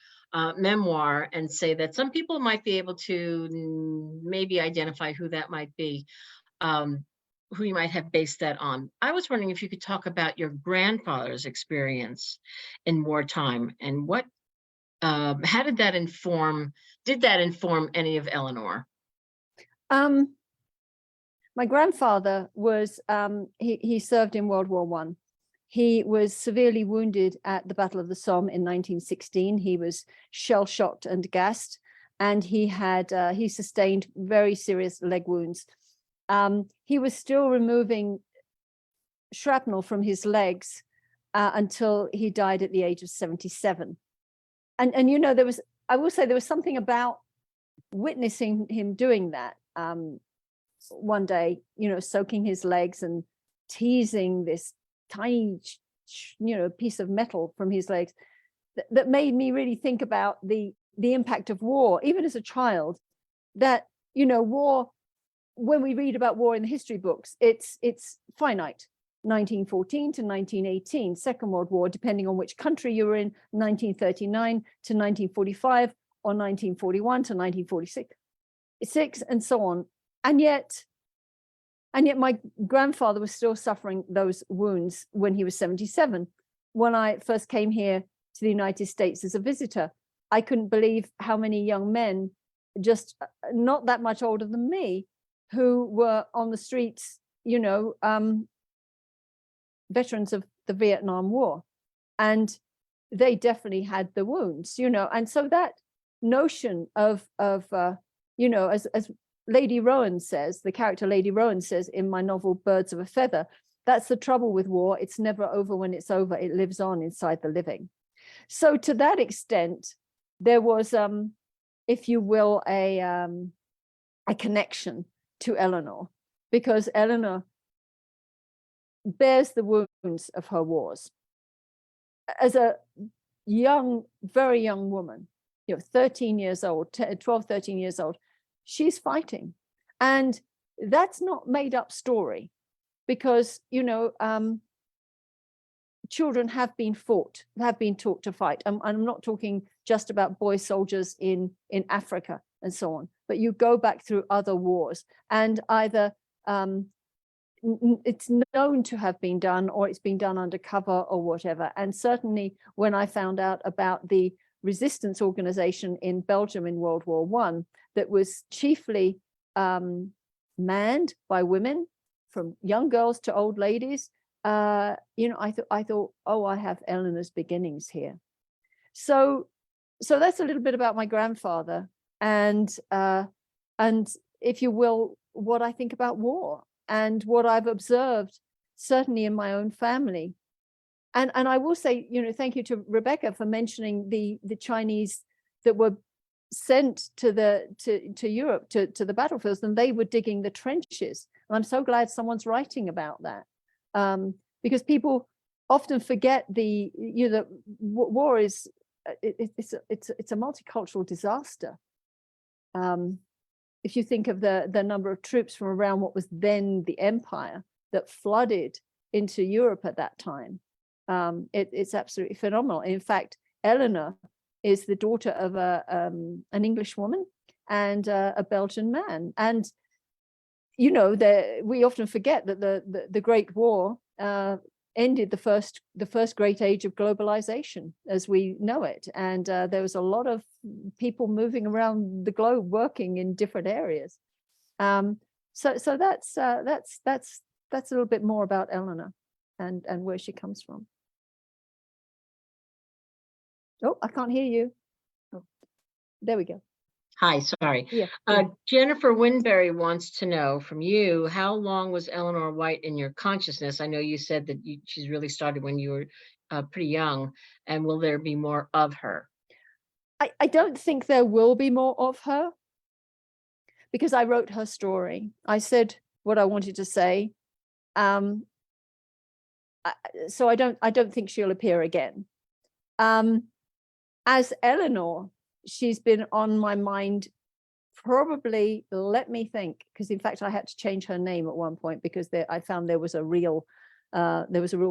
memoir and say that some people might be able to maybe identify who that might be, who you might have based that on. I was wondering if you could talk about your grandfather's experience in wartime, and what, how did that inform any of Eleanor? My grandfather was, he served in World War I. He was severely wounded at the Battle of the Somme in 1916. He was shell-shocked and gassed, and he sustained very serious leg wounds. He was still removing shrapnel from his legs until he died at the age of 77. And you know, I will say there was something about witnessing him doing that. One day, you know, soaking his legs and teasing this tiny, you know, piece of metal from his legs, that made me really think about the impact of war, even as a child. That, you know, war, when we read about war in the history books, it's finite. 1914 to 1918, Second World War, depending on which country you were in, 1939 to 1945, or 1941 to 1946, and so on. And yet my grandfather was still suffering those wounds when he was 77. when I first came here to the United States as a visitor, I couldn't believe how many young men, just not that much older than me, who were on the streets, you know, veterans of the Vietnam War. And they definitely had the wounds, you know. And so that notion of you know, as Lady Rowan says, the character Lady Rowan says in my novel Birds of a Feather, that's the trouble with war. It's never over when it's over. It lives on inside the living. So to that extent, there was, if you will, a connection to Eleanor, because Eleanor bears the wounds of her wars. As a young, very young woman, you know, 13 years old, 12, 13 years old, she's fighting. And that's not made up story, because, you know, children have been taught to fight. I'm not talking just about boy soldiers in Africa and so on, but you go back through other wars, and either it's known to have been done, or it's been done undercover or whatever. And certainly when I found out about the resistance organization in Belgium in World War I, that was chiefly manned by women, from young girls to old ladies, you know, I thought, oh, I have Eleanor's beginnings here. So that's a little bit about my grandfather, and if you will, what I think about war and what I've observed, certainly in my own family. And I will say, you know, thank you to Rebecca for mentioning the Chinese that were sent to Europe, to the battlefields, and they were digging the trenches. And I'm so glad someone's writing about that, because people often forget that war is it's a multicultural disaster. If you think of the number of troops from around what was then the empire that flooded into Europe at that time, it's absolutely phenomenal. In fact, Eleanor is the daughter of an English woman and a Belgian man. And you know, we often forget that the Great War ended the first great age of globalization as we know it, and there was a lot of people moving around the globe working in different areas. So that's a little bit more about Eleanor and where she comes from. Oh, I can't hear you. Oh, there we go. Hi, sorry. Yeah. Jennifer Winberry wants to know from you, how long was Eleanor White in your consciousness? I know you said that she's really started when you were pretty young, and will there be more of her? I don't think there will be more of her, because I wrote her story. I said what I wanted to say. So I don't think she'll appear again. As Eleanor, she's been on my mind probably, let me think, because in fact I had to change her name at one point, because I found there was a real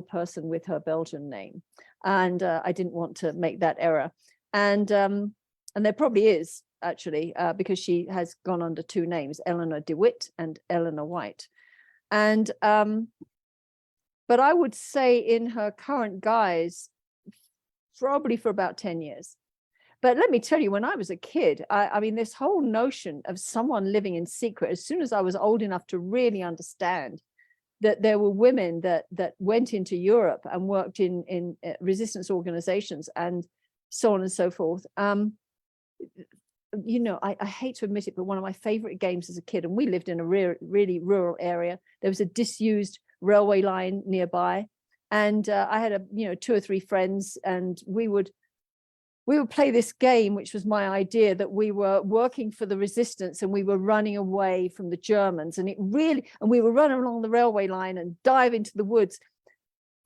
person with her Belgian name, and I didn't want to make that error. And there probably is, actually, because she has gone under two names, Eleanor DeWitt and Eleanor White. And but I would say in her current guise, probably for about 10 years. But let me tell you, when I was a kid, I mean, this whole notion of someone living in secret, as soon as I was old enough to really understand that there were women that went into Europe and worked in resistance organizations and so on and so forth. You know, I hate to admit it, but one of my favorite games as a kid, and we lived in a really rural area, there was a disused railway line nearby. And I had 2 or 3 friends, and we would play this game, which was my idea, that we were working for the resistance and we were running away from the Germans, and we were running along the railway line and dive into the woods.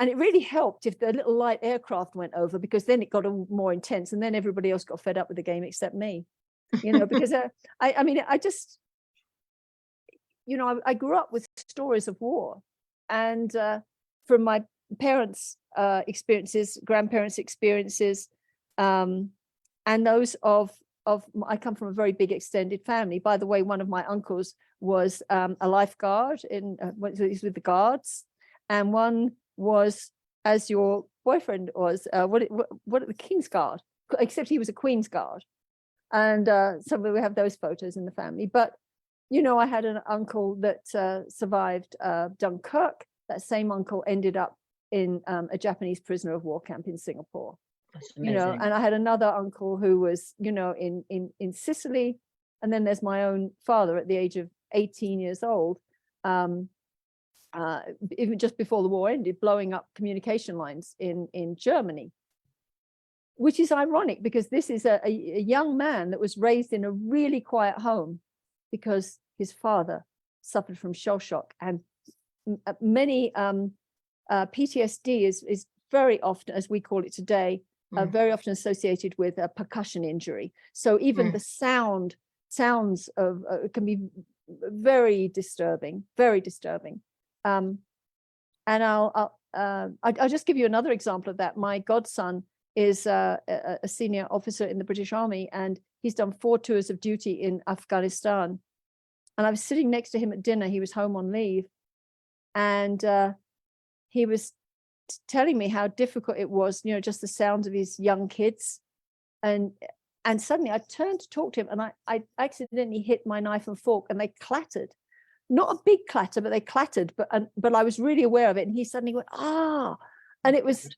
And it really helped if the little light aircraft went over, because then it got more intense, and then everybody else got fed up with the game except me, because I just, I grew up with stories of war, and from my parents' experiences, grandparents' experiences, and those of I come from a very big extended family. By the way, one of my uncles was a lifeguard with the guards, and one was, as your boyfriend was what the King's Guard, except he was a Queen's Guard. And so we have those photos in the family. But, you know, I had an uncle that survived Dunkirk. That same uncle ended up in a Japanese prisoner of war camp in Singapore. That's You know, amazing. and I had another uncle who was, you know, in Sicily. And then there's my own father at the age of 18 years old, even just before the war ended, blowing up communication lines in Germany. Which is ironic because this is a young man that was raised in a really quiet home because his father suffered from shell shock, and many PTSD is very often, as we call it today, very often associated with a percussion injury. So even the sounds of can be very disturbing, very disturbing. And I'll just give you another example of that. My godson is a senior officer in the British Army, and he's done 4 tours of duty in Afghanistan. And I was sitting next to him at dinner. He was home on leave, and he was telling me how difficult it was, you know, just the sounds of his young kids. And suddenly I turned to talk to him, and I accidentally hit my knife and fork, and they clattered. Not a big clatter, but they clattered. But I was really aware of it, and he suddenly went, ah, and it was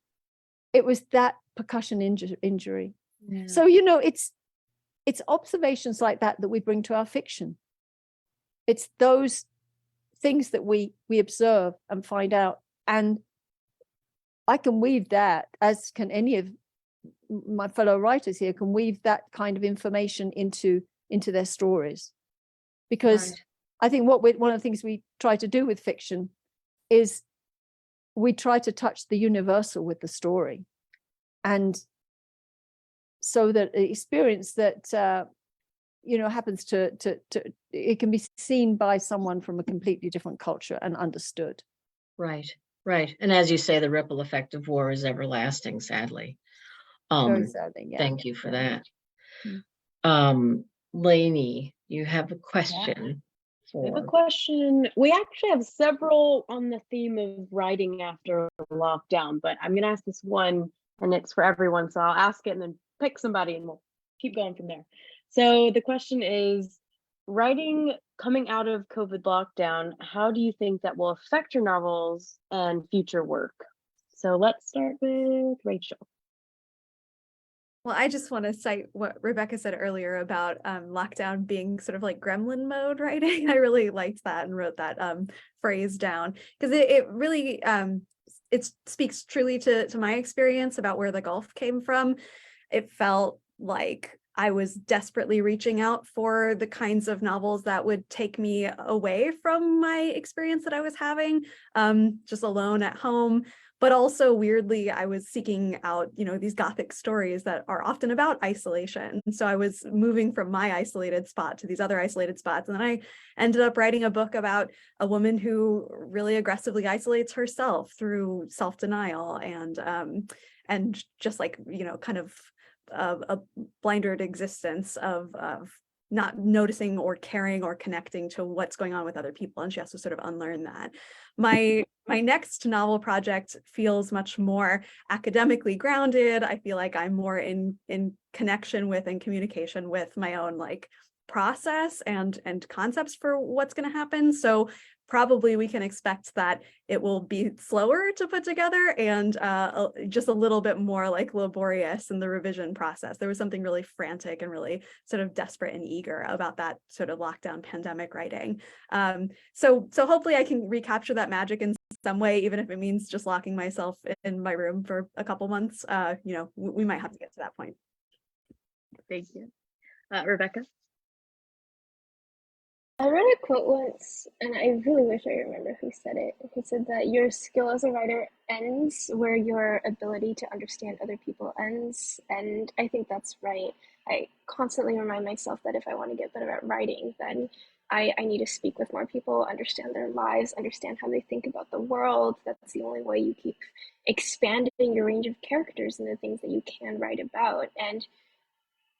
that percussion injury. Yeah. So, you know, it's observations like that we bring to our fiction. It's those things that we observe and find out. And I can weave that, as can any of my fellow writers here, can weave that kind of information into their stories. Because Right. I think one of the things we try to do with fiction is we try to touch the universal with the story. And so that the experience that, you know, happens to it can be seen by someone from a completely different culture and understood. Right. Right. And as you say, the ripple effect of war is everlasting, sadly. Very sadly, yeah. Thank you for that. Mm. Lainey, you have a question We have a for. question. We actually have several on the theme of writing after lockdown, but I'm going to ask this one, and it's for everyone. So I'll ask it and then pick somebody, and we'll keep going from there. So the question is, writing coming out of COVID lockdown, how do you think that will affect your novels and future work? So let's start with Rachel. Well, I just want to cite what Rebecca said earlier about lockdown being sort of like gremlin mode writing. I really liked that and wrote that phrase down because it really it speaks truly to my experience about where the Gulf came from. It felt like I was desperately reaching out for the kinds of novels that would take me away from my experience that I was having, just alone at home. But also weirdly, I was seeking out, you know, these Gothic stories that are often about isolation. So I was moving from my isolated spot to these other isolated spots. And then I ended up writing a book about a woman who really aggressively isolates herself through self-denial and just like, you know, kind of a blindered existence of not noticing or caring or connecting to what's going on with other people, and she has to sort of unlearn that. My next novel project feels much more academically grounded. I feel like I'm more in connection with and communication with my own like process and concepts for what's going to happen. So probably we can expect that it will be slower to put together and just a little bit more like laborious in the revision process. There was something really frantic and really sort of desperate and eager about that sort of lockdown pandemic writing. So hopefully I can recapture that magic in some way, even if it means just locking myself in my room for a couple months. You know, we might have to get to that point. Thank you. Rebecca? I read a quote once, and I really wish I remember who said it. He said that your skill as a writer ends where your ability to understand other people ends, and I think that's right. I constantly remind myself that if I want to get better at writing, then I need to speak with more people, understand their lives, understand how they think about the world. That's the only way you keep expanding your range of characters and the things that you can write about. And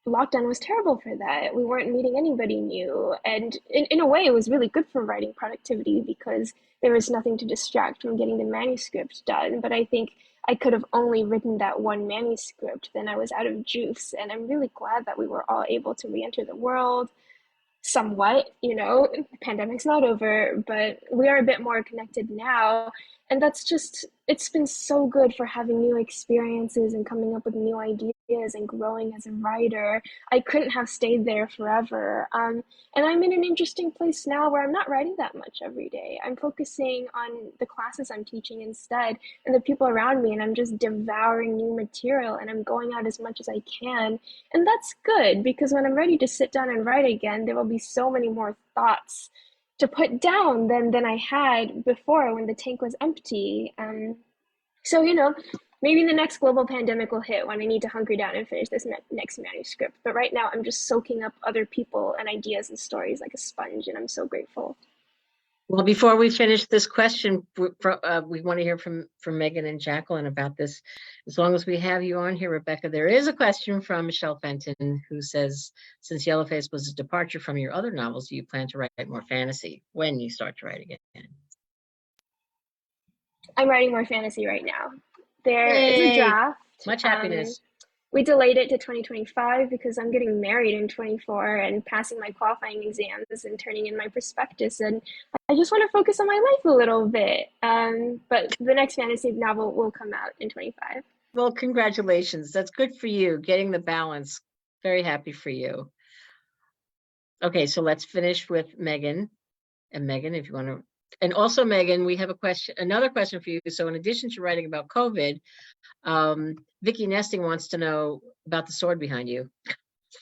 lockdown was terrible for that. We weren't meeting anybody new. And in a way, it was really good for writing productivity because there was nothing to distract from getting the manuscript done. But I think I could have only written that one manuscript, then I was out of juice. And I'm really glad that we were all able to re-enter the world somewhat, the pandemic's not over, but we are a bit more connected now. And that's just, it's been so good for having new experiences and coming up with new ideas and growing as a writer. I couldn't have stayed there forever. And I'm in an interesting place now where I'm not writing that much every day. I'm focusing on the classes I'm teaching instead and the people around me, and I'm just devouring new material and I'm going out as much as I can. And that's good because when I'm ready to sit down and write again, there will be so many more thoughts to put down than I had before when the tank was empty. So, maybe the next global pandemic will hit when I need to hunker down and finish this next manuscript. But right now, I'm just soaking up other people and ideas and stories like a sponge, and I'm so grateful. Well, before we finish this question, we want to hear from Megan and Jacqueline about this. As long as we have you on here, Rebecca, there is a question from Michelle Fenton who says, since Yellowface was a departure from your other novels, do you plan to write more fantasy when you start to write again? I'm writing more fantasy right now. There is Yay! a draft. Much happiness. We delayed it to 2025 because I'm getting married in 24 and passing my qualifying exams and turning in my prospectus. And I just want to focus on my life a little bit. But the next fantasy novel will come out in 25. Well, congratulations. That's good for you, getting the balance. Very happy for you. Okay, so let's finish with Megan. And Megan, if you want to, and also Megan, we have another question for you. So in addition to writing about COVID, Vicky Nesting wants to know about the sword behind you.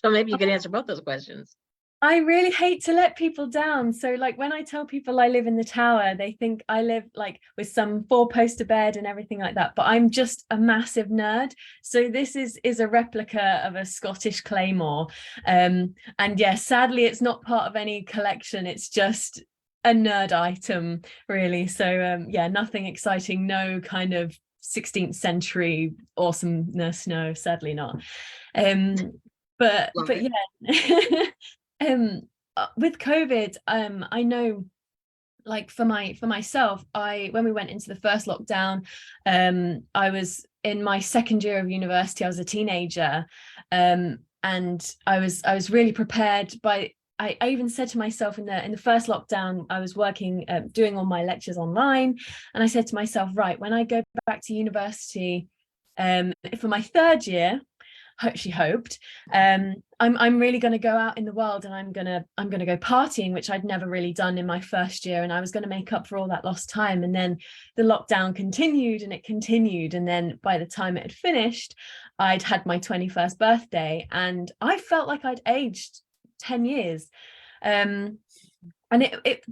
So maybe you can answer both those questions. I really hate to let people down. So like when I tell people I live in the tower, they think I live like with some 4-poster bed and everything like that. But I'm just a massive nerd. So this is a replica of a Scottish claymore. And yeah, sadly, it's not part of any collection. It's just a nerd item, really. So yeah, nothing exciting. No kind of 16th century awesomeness. No, sadly not. But yeah. With COVID, I know, like for myself, when we went into the first lockdown, I was in my second year of university. I was a teenager, and I was really prepared by. I even said to myself in the first lockdown, I was working, doing all my lectures online, and I said to myself, right, when I go back to university, for my third year, she hoped, I'm really going to go out in the world and I'm going to go partying, which I'd never really done in my first year, and I was going to make up for all that lost time. And then the lockdown continued and it continued, and then by the time it had finished, I'd had my 21st birthday and I felt like I'd aged 10 years. And it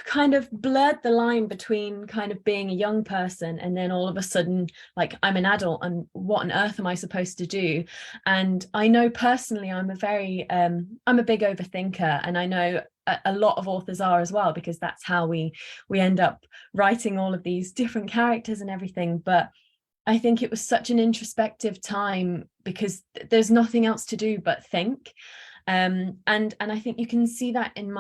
kind of blurred the line between kind of being a young person and then all of a sudden, like, I'm an adult and what on earth am I supposed to do? And I know personally I'm a big overthinker, and I know a lot of authors are as well, because that's how we end up writing all of these different characters and everything. But I think it was such an introspective time because there's nothing else to do but think. And I think you can see that in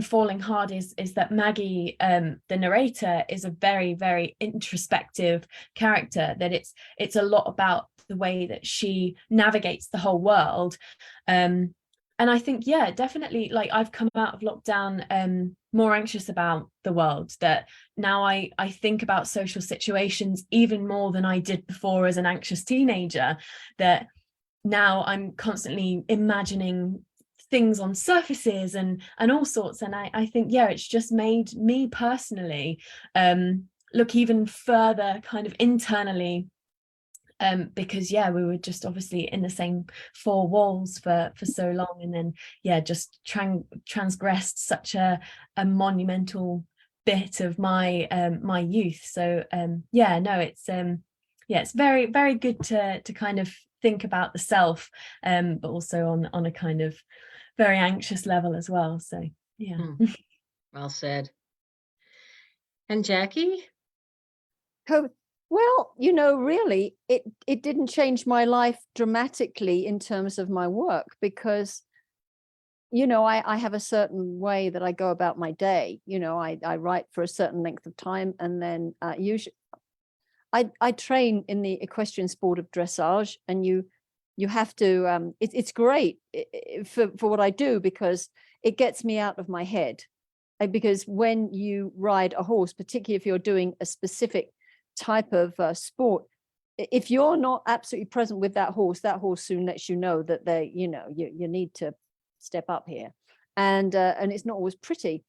Falling Hard is that Maggie, the narrator, is a very, very introspective character, that it's a lot about the way that she navigates the whole world. And I think, yeah, definitely, like, I've come out of lockdown more anxious about the world, that now I think about social situations even more than I did before as an anxious teenager, that now I'm constantly imagining things on surfaces and all sorts. And I think, yeah, it's just made me personally look even further kind of internally, because yeah, we were just obviously in the same four walls for so long, and then yeah, just transgressed such a monumental bit of my my youth. So yeah, no, it's very, very good to kind of think about the self, but also on a kind of very anxious level as well. So yeah. Well said. And Jackie? Well, really, it didn't change my life dramatically in terms of my work because, I have a certain way that I go about my day. I write for a certain length of time, and then usually I train in the equestrian sport of dressage, and you have to. It's great for what I do because it gets me out of my head. Because when you ride a horse, particularly if you're doing a specific type of sport, if you're not absolutely present with that horse soon lets you know that you need to step up here, and it's not always pretty.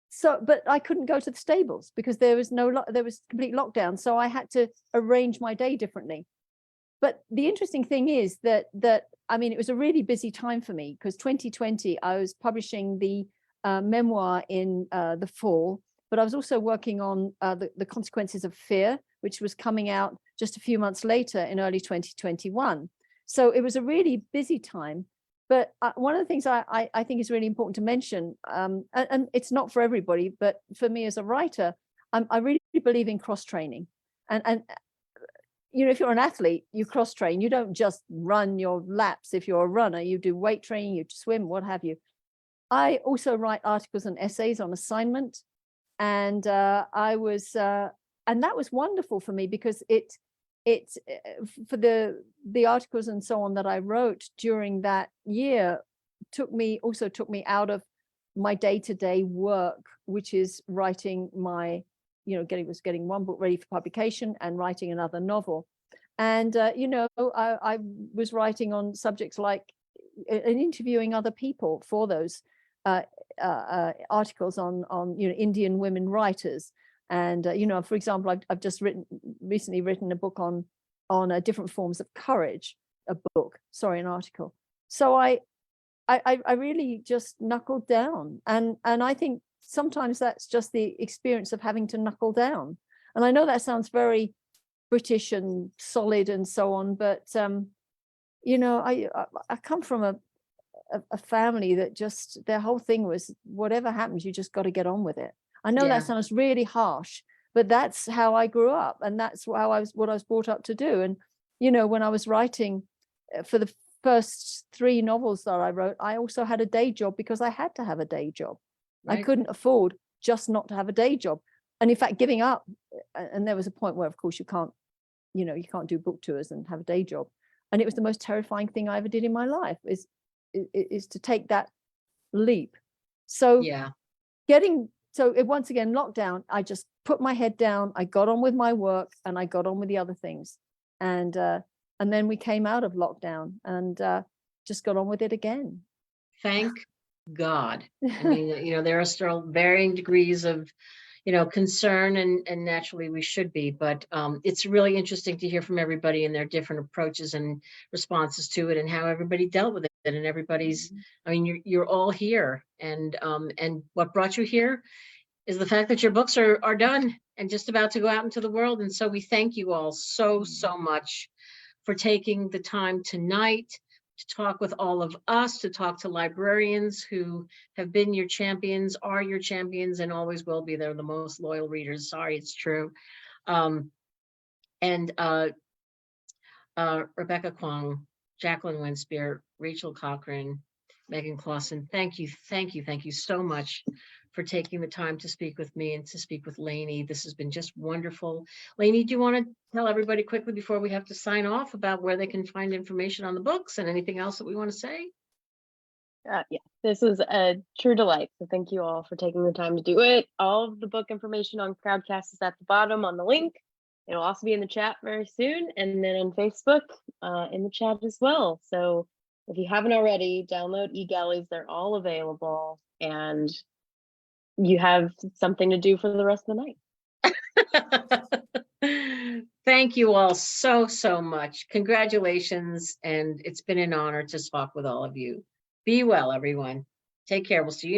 So, but I couldn't go to the stables because there was complete lockdown, so I had to arrange my day differently. But the interesting thing is that I mean, it was a really busy time for me because 2020 I was publishing the memoir in the fall, but I was also working on the Consequences of Fear, which was coming out just a few months later in early 2021. So it was a really busy time. But one of the things I think is really important to mention, and it's not for everybody, but for me as a writer, I really believe in cross training. And if you're an athlete, you cross train. You don't just run your laps. If you're a runner, you do weight training, you swim, what have you. I also write articles and essays on assignment, and and that was wonderful for me because it for the articles and so on that I wrote during that year took me out of my day-to-day work, which is writing my getting one book ready for publication and writing another novel. And I was writing on subjects like and interviewing other people for those articles on Indian women writers. And for example, I've just recently written a book on different forms of courage, an article. So I really just knuckled down, and I think sometimes that's just the experience of having to knuckle down. And I know that sounds very British and solid and so on, but I come from a family that just their whole thing was whatever happens, you just got to get on with it. I know that sounds really harsh, but that's how I grew up, and that's what I was brought up to do. And when I was writing for the first 3 novels that I wrote, I also had a day job because I had to have a day job. Right. I couldn't afford just not to have a day job. And in fact, giving up, and there was a point where, of course, you can't do book tours and have a day job. And it was the most terrifying thing I ever did in my life is to take that leap. So once again, lockdown, I just put my head down, I got on with my work, and I got on with the other things. And then we came out of lockdown and just got on with it again. Thank God. I mean, there are still varying degrees of, concern, and naturally we should be, but it's really interesting to hear from everybody and their different approaches and responses to it and how everybody dealt with it. And everybody's, I mean, you're all here, and what brought you here is the fact that your books are done and just about to go out into the world. And so we thank you all so much for taking the time tonight to talk with all of us, to talk to librarians who have been your champions, are your champions, and always will be. They're the most loyal readers. Sorry, it's true. Rebecca Kuang, Jacqueline Winspear, Rachel Cochran, Megan Clawson, thank you so much for taking the time to speak with me and to speak with Lainey. This has been just wonderful. Lainey, do you want to tell everybody quickly before we have to sign off about where they can find information on the books and anything else that we want to say? Yeah, this was a true delight. So thank you all for taking the time to do it. All of the book information on Crowdcast is at the bottom on the link. It'll also be in the chat very soon, and then on Facebook in the chat as well. So if you haven't already, download eGalleys. They're all available, and you have something to do for the rest of the night. Thank you all so much. Congratulations. And it's been an honor to talk with all of you. Be well, everyone. Take care. We'll see you next.